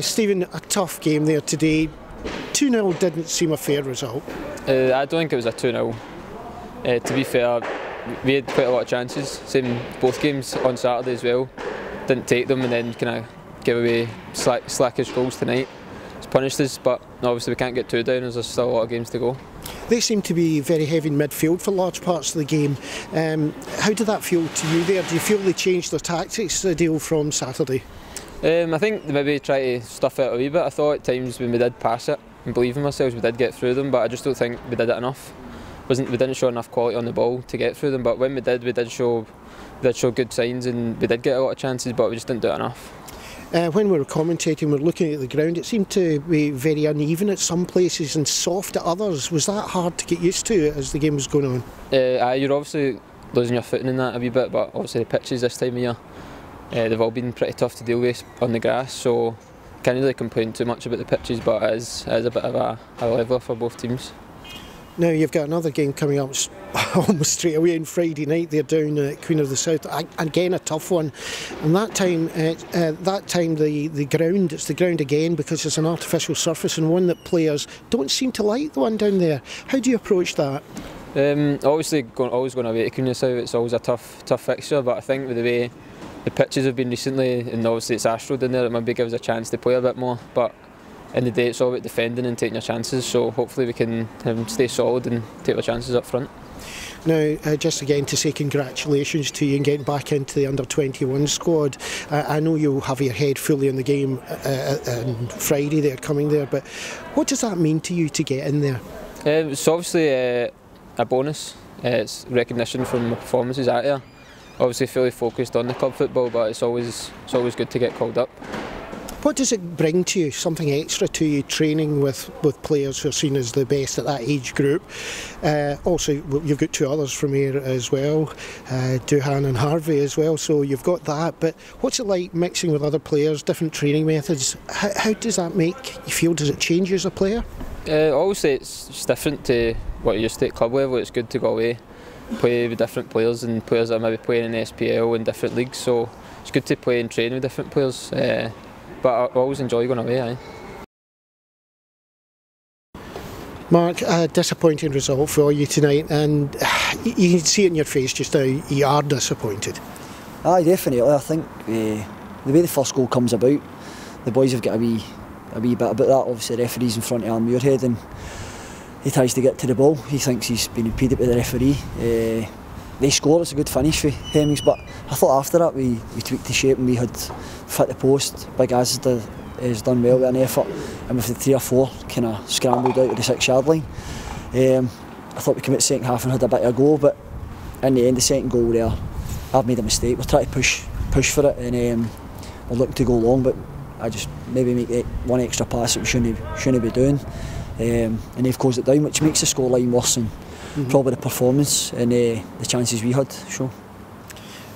Stephen, a tough game there today. 2-0 didn't seem a fair result. I don't think it was a 2-0. To be fair, we had quite a lot of chances, same both games on Saturday as well. Didn't take them and then kind of give away slackish goals tonight. It's punished us, but obviously we can't get too down as there's still a lot of games to go. They seem to be very heavy in midfield for large parts of the game. How did that feel to you there? Do you feel they changed their tactics a deal from Saturday? I think they maybe try to stuff it a wee bit. I thought at times when we did pass it and believe in ourselves we did get through them, but I just don't think we did it enough. We didn't show enough quality on the ball to get through them, but when we did show good signs and we did get a lot of chances, but we just didn't do it enough. When we were commentating, we were looking at the ground, it seemed to be very uneven at some places and soft at others. Was that hard to get used to as the game was going on? You're obviously losing your footing in that a wee bit, but obviously the pitches this time of year, they've all been pretty tough to deal with on the grass, so can't really complain too much about the pitches, but it is a bit of a leveller for both teams. Now you've got another game coming up almost straight away on Friday night. They're down at Queen of the South. Again, a tough one. And that time the ground, it's the ground again because it's an artificial surface and one that players don't seem to like, the one down there. How do you approach that? Obviously, always going away to Queen of the South, it's always a tough fixture. But I think with the way the pitches have been recently, and obviously it's Astro down there, it maybe gives a chance to play a bit more. But in the day, it's all about defending and taking your chances, so hopefully we can stay solid and take our chances up front. Now, just again to say congratulations to you in getting back into the under-21 squad. I know you'll have your head fully in the game on Friday there, coming there, but what does that mean to you to get in there? It's obviously a bonus. It's recognition from performances out here. Obviously fully focused on the club football, but it's always good to get called up. What does it bring to you, something extra to you, training with players who are seen as the best at that age group? Also, you've got two others from here as well, Duhan and Harvey as well, so you've got that. But what's it like mixing with other players, different training methods? How does that make you feel? Does it change you as a player? I always say it's different to what you used to at club level. It's good to go away, play with different players and players that are maybe playing in the SPL and different leagues, so it's good to play and train with different players. But I always enjoy going away. Mark, a disappointing result for you tonight, and you can see it in your face just now, you are disappointed. Aye, definitely. I think the way the first goal comes about, the boys have got a wee bit about that. Obviously the referee's in front of Al Muirhead and he tries to get to the ball. He thinks he's been impeded by the referee. They score, it's a good finish for Hemmings, but I thought after that we tweaked the shape and we had fit the post. Big Az has done well with an effort, and with the 3 or 4 kind of scrambled out of the 6-yard line. I thought we came out the second half and had a bit of a go, but in the end, the second goal there, I've made a mistake. We're trying to push for it, and we're looking to go long, but I just maybe make one extra pass that we shouldn't be doing, and they've closed it down, which makes the scoreline worse than probably the performance and the chances we had. So.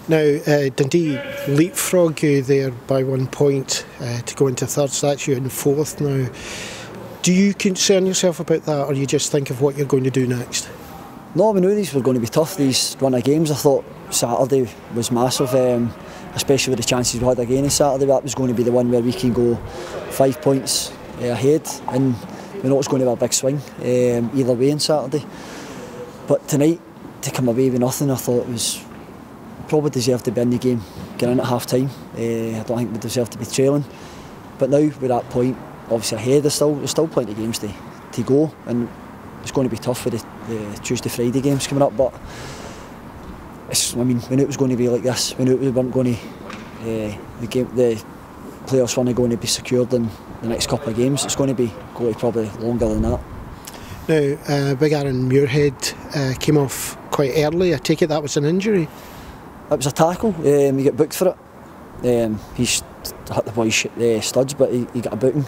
Now, Dundee leapfrog you there by 1 point to go into third, so that's you in fourth now. Do you concern yourself about that, or you just think of what you're going to do next? No, we knew these were going to be tough, these run of games. I thought Saturday was massive, especially with the chances we had again on Saturday. That was going to be the one where we can go 5 points ahead, and we know it's going to be a big swing either way on Saturday. But tonight, to come away with nothing, I thought it was probably deserved to be in the game, getting in at half time. I don't think we deserved to be trailing. But now we're at that point, obviously ahead, there's still plenty of games to go, and it's going to be tough with the Tuesday, Friday games coming up. But we knew it was going to be like this. We knew we weren't going to the players weren't going to be secured in the next couple of games. It's going to be probably longer than that. Now, Big Aaron Muirhead came off quite early. I take it that was an injury? It was a tackle. He got booked for it. He hit the boy's studs, but he got a booking.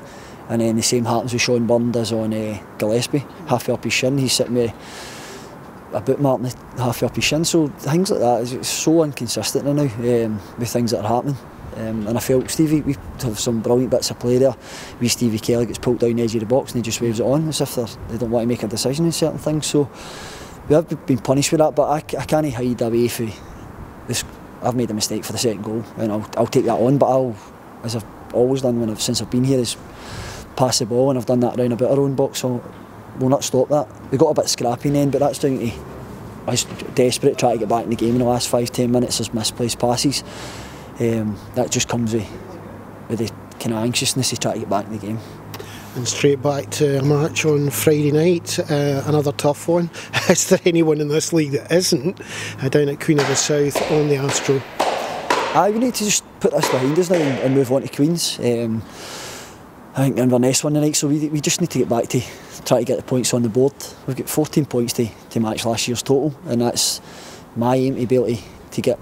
And then the same happens with Sean Byrne does on Gillespie, halfway up his shin. He's sitting with a boot mark halfway up his shin. So things like that is so inconsistent now with things that are happening. And I felt Stevie, we have some brilliant bits of play there. Stevie Kelly gets pulled down the edge of the box and he just waves it on as if they don't want to make a decision on certain things. So we have been punished with that, but I can't hide away from this. I've made a mistake for the second goal, and I'll take that on. But as I've always done since I've been here is pass the ball, and I've done that around about our own box, so we'll not stop that. We got a bit scrappy in the end, but that's down to I was desperate trying to get back in the game in the last 5-10 minutes. There's misplaced passes. That just comes with the kind of anxiousness of trying to get back in the game. And straight back to a match on Friday night, another tough one. Is there anyone in this league that isn't? Down at Queen of the South on the Astro. We need to just put this behind us now and move on to Queen's. I think Inverness won tonight, so we just need to get back to try to get the points on the board. We've got 14 points to match last year's total, and that's my aim, to be able to get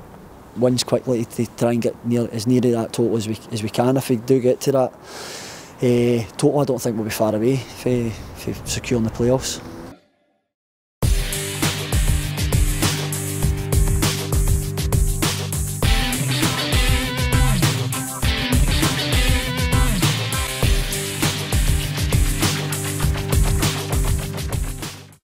wins quickly, to try and get as near to that total as we can. If we do get to that total, I don't think we'll be far away for securing the playoffs.